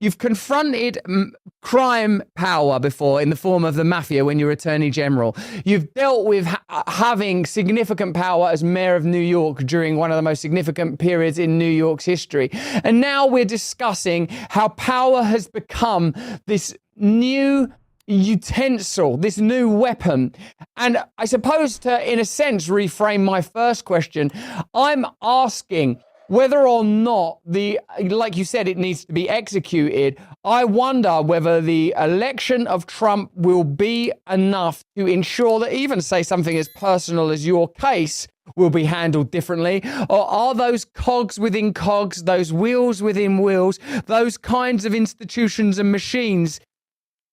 You've confronted crime power before in the form of the mafia when you were Attorney General. You've dealt with having significant power as Mayor of New York during one of the most significant periods in New York's history. And now we're discussing how power has become this new utensil, this new weapon. And I suppose to, in a sense, reframe my first question, I'm asking whether or not like you said, it needs to be executed. I wonder whether the election of Trump will be enough to ensure that even, say, something as personal as your case will be handled differently, or are those cogs within cogs, those wheels within wheels, those kinds of institutions and machines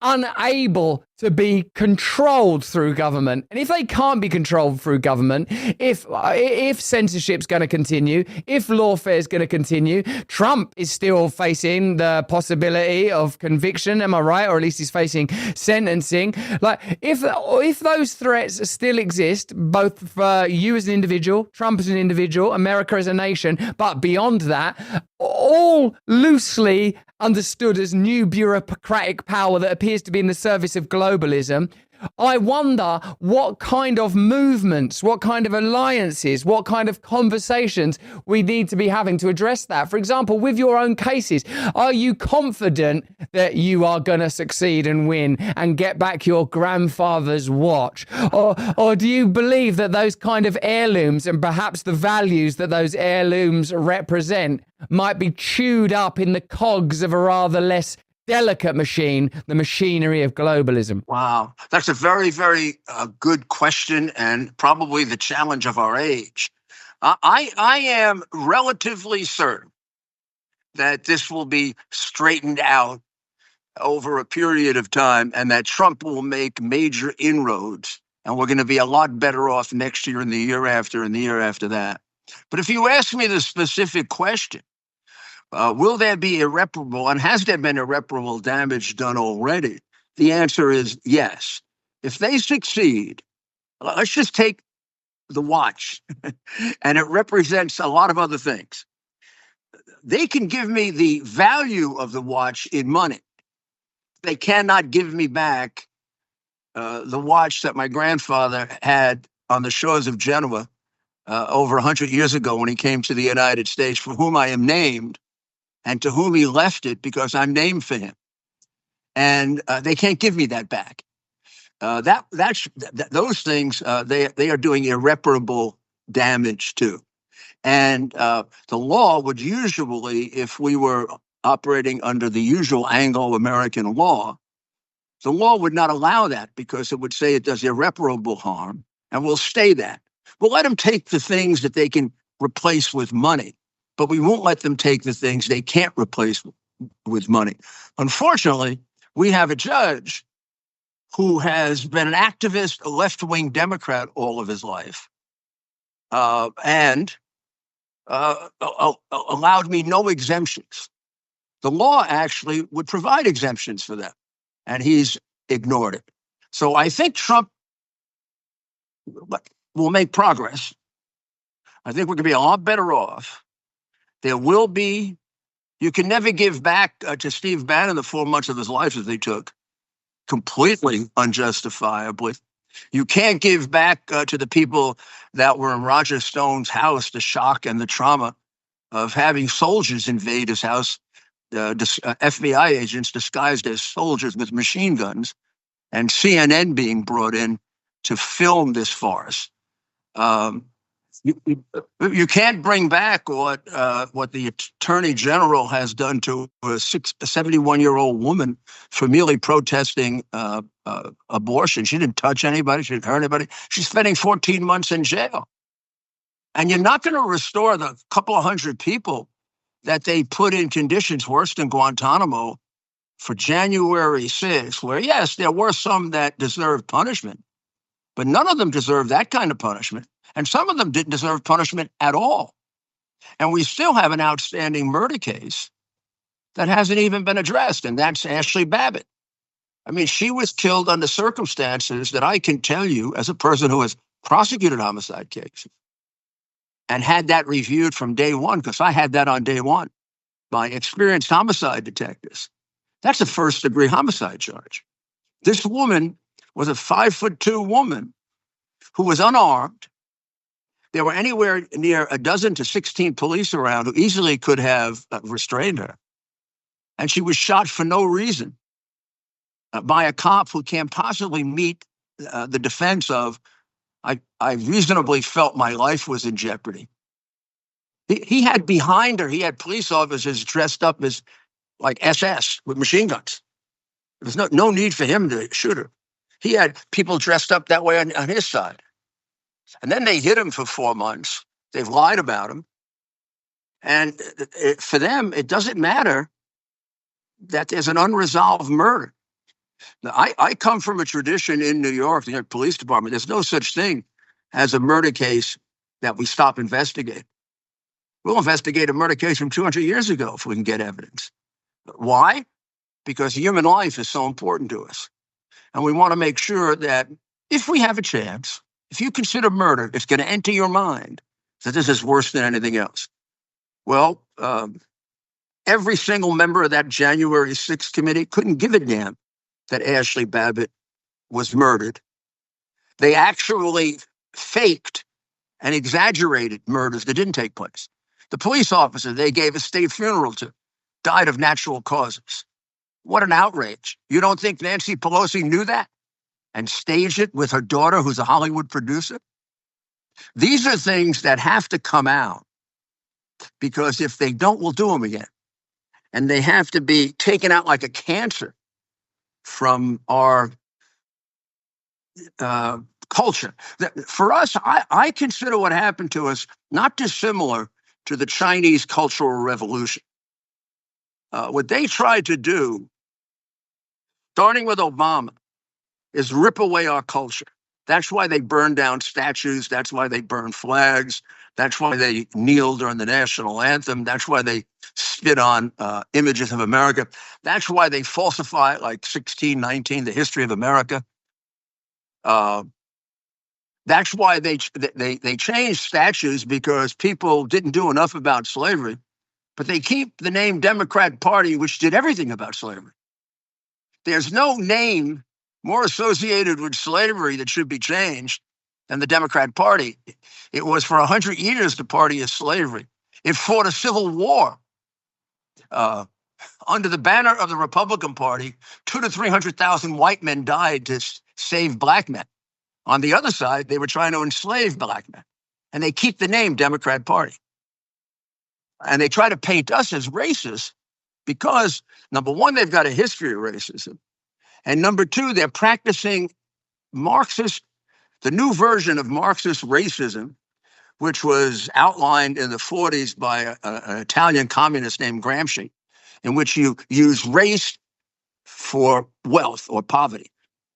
unable to be controlled through government? And if they can't be controlled through government, if censorship's going to continue, if lawfare is going to continue, Trump is still facing the possibility of conviction, am I right? Or at least he's facing sentencing. Like, if those threats still exist, both for you as an individual, Trump as an individual, America as a nation, but beyond that, all loosely understood as new bureaucratic power that appears to be in the service of globalism, I wonder what kind of movements, what kind of alliances, what kind of conversations we need to be having to address that. For example, with your own cases, are you confident that you are going to succeed and win and get back your grandfather's watch? Or do you believe that those kind of heirlooms and perhaps the values that those heirlooms represent might be chewed up in the cogs of a rather less delicate machine, the machinery of globalism? Wow. That's a very, very good question, and probably the challenge of our age. I am relatively certain that this will be straightened out over a period of time, and that Trump will make major inroads, and we're going to be a lot better off next year and the year after and the year after that. But if you ask me the specific question, will there be irreparable, and has there been irreparable damage done already? The answer is yes. If they succeed, let's just take the watch, and it represents a lot of other things. They can give me the value of the watch in money. They cannot give me back the watch that my grandfather had on the shores of Genoa over 100 years ago when he came to the United States, for whom I am named, and to whom he left it because I'm named for him. And they can't give me that back. Those things, they are doing irreparable damage too. And the law would usually, if we were operating under the usual Anglo-American law, the law would not allow that because it would say it does irreparable harm, and we'll stay that. We'll let them take the things that they can replace with money, but we won't let them take the things they can't replace with money. Unfortunately, we have a judge who has been an activist, a left-wing Democrat all of his life, and allowed me no exemptions. The law actually would provide exemptions for them, and he's ignored it. So I think Trump will make progress. I think we're going to be a lot better off. There will be, you can never give back to Steve Bannon the 4 months of his life that they took, completely unjustifiably. You can't give back to the people that were in Roger Stone's house the shock and the trauma of having soldiers invade his house, FBI agents disguised as soldiers with machine guns, and CNN being brought in to film this farce. You can't bring back what the Attorney General has done to a 71-year-old woman for merely protesting abortion. She didn't touch anybody. She didn't hurt anybody. She's spending 14 months in jail. And you're not going to restore the couple of hundred people that they put in conditions worse than Guantanamo for January 6th, where, yes, there were some that deserved punishment, but none of them deserved that kind of punishment. And some of them didn't deserve punishment at all. And we still have an outstanding murder case that hasn't even been addressed, and that's Ashley Babbitt. I mean, she was killed under circumstances that I can tell you, as a person who has prosecuted homicide cases and had that reviewed from day one, because I had that on day one by experienced homicide detectives. That's a first-degree homicide charge. This woman was a 5'2" woman who was unarmed. There were anywhere near a dozen to 16 police around who easily could have restrained her. And she was shot for no reason by a cop who can't possibly meet the defense of, I reasonably felt my life was in jeopardy. He had behind her, he had police officers dressed up as like SS with machine guns. There's no need for him to shoot her. He had people dressed up that way on his side. And then they hid him for 4 months. They've lied about him. And for them, it doesn't matter that there's an unresolved murder. Now, I come from a tradition in New York, the New York Police Department. There's no such thing as a murder case that we stop investigating. We'll investigate a murder case from 200 years ago if we can get evidence. Why? Because human life is so important to us. And we want to make sure that if we have a chance, if you consider murder, it's going to enter your mind that this is worse than anything else. Well, every single member of that January 6th committee couldn't give a damn that Ashley Babbitt was murdered. They actually faked and exaggerated murders that didn't take place. The police officer they gave a state funeral to died of natural causes. What an outrage. You don't think Nancy Pelosi knew that and staged it with her daughter, who's a Hollywood producer? These are things that have to come out, because if they don't, we'll do them again. And they have to be taken out like a cancer from our culture. For us, I consider what happened to us not dissimilar to the Chinese Cultural Revolution. What they tried to do, starting with Obama, is rip away our culture. That's why they burn down statues. That's why they burn flags. That's why they kneel during the national anthem. That's why they spit on images of America. That's why they falsify, like 1619, the history of America. That's why they changed statues, because people didn't do enough about slavery. But they keep the name Democrat Party, which did everything about slavery. There's no name more associated with slavery that should be changed than the Democrat Party. It was for 100 years the party of slavery. It fought a civil war. Under the banner of the Republican Party, 200,000 to 300,000 white men died to save black men. On the other side, they were trying to enslave black men. And they keep the name Democrat Party. And they try to paint us as racist because, number one, they've got a history of racism. And number two, they're practicing Marxist, the new version of Marxist racism, which was outlined in the 40s by an Italian communist named Gramsci, in which you use race for wealth or poverty.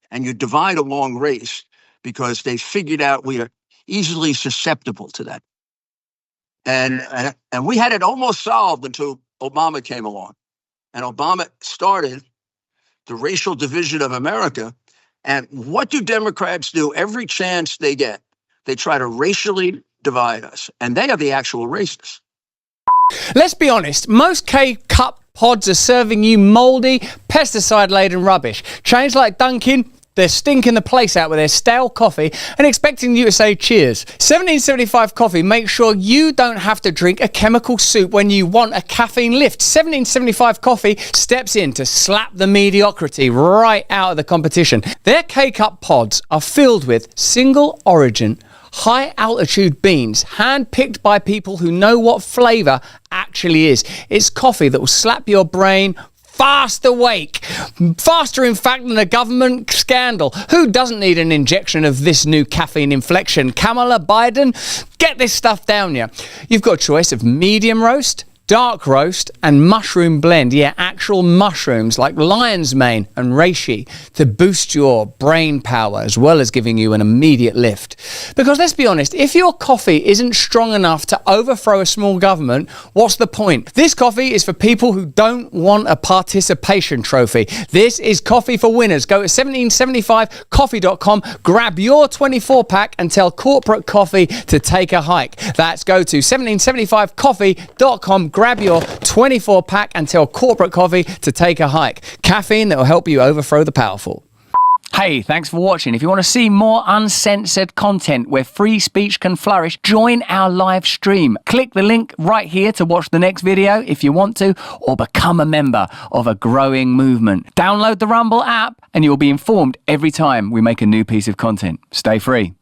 And you divide along race because they figured out we are easily susceptible to that. And we had it almost solved until Obama came along. And Obama started the racial division of America. And what do Democrats do every chance they get? They try to racially divide us. And they are the actual racists. Let's be honest, most K-Cup pods are serving you mouldy, pesticide-laden rubbish. Chains like Dunkin', they're stinking the place out with their stale coffee and expecting you to say cheers. 1775 Coffee makes sure you don't have to drink a chemical soup when you want a caffeine lift. 1775 Coffee steps in to slap the mediocrity right out of the competition. Their K-Cup pods are filled with single origin, high-altitude beans, hand-picked by people who know what flavour actually is. It's coffee that will slap your brain fast awake. Faster, in fact, than a government scandal. Who doesn't need an injection of this new caffeine inflection? Kamala Biden? Get this stuff down you. You've got a choice of medium roast, dark roast and mushroom blend. Yeah, actual mushrooms like lion's mane and reishi to boost your brain power as well as giving you an immediate lift. Because let's be honest, if your coffee isn't strong enough to overthrow a small government, what's the point? This coffee is for people who don't want a participation trophy. This is coffee for winners. Go to 1775coffee.com, grab your 24-pack and tell Corporate Coffee to take a hike. That's go to 1775coffee.com, grab your 24-pack and tell corporate coffee to take a hike. Caffeine that will help you overthrow the powerful. Hey, thanks for watching. If you want to see more uncensored content where free speech can flourish, join our live stream. Click the link right here to watch the next video if you want to, or become a member of a growing movement. Download the Rumble app and you'll be informed every time we make a new piece of content. Stay free.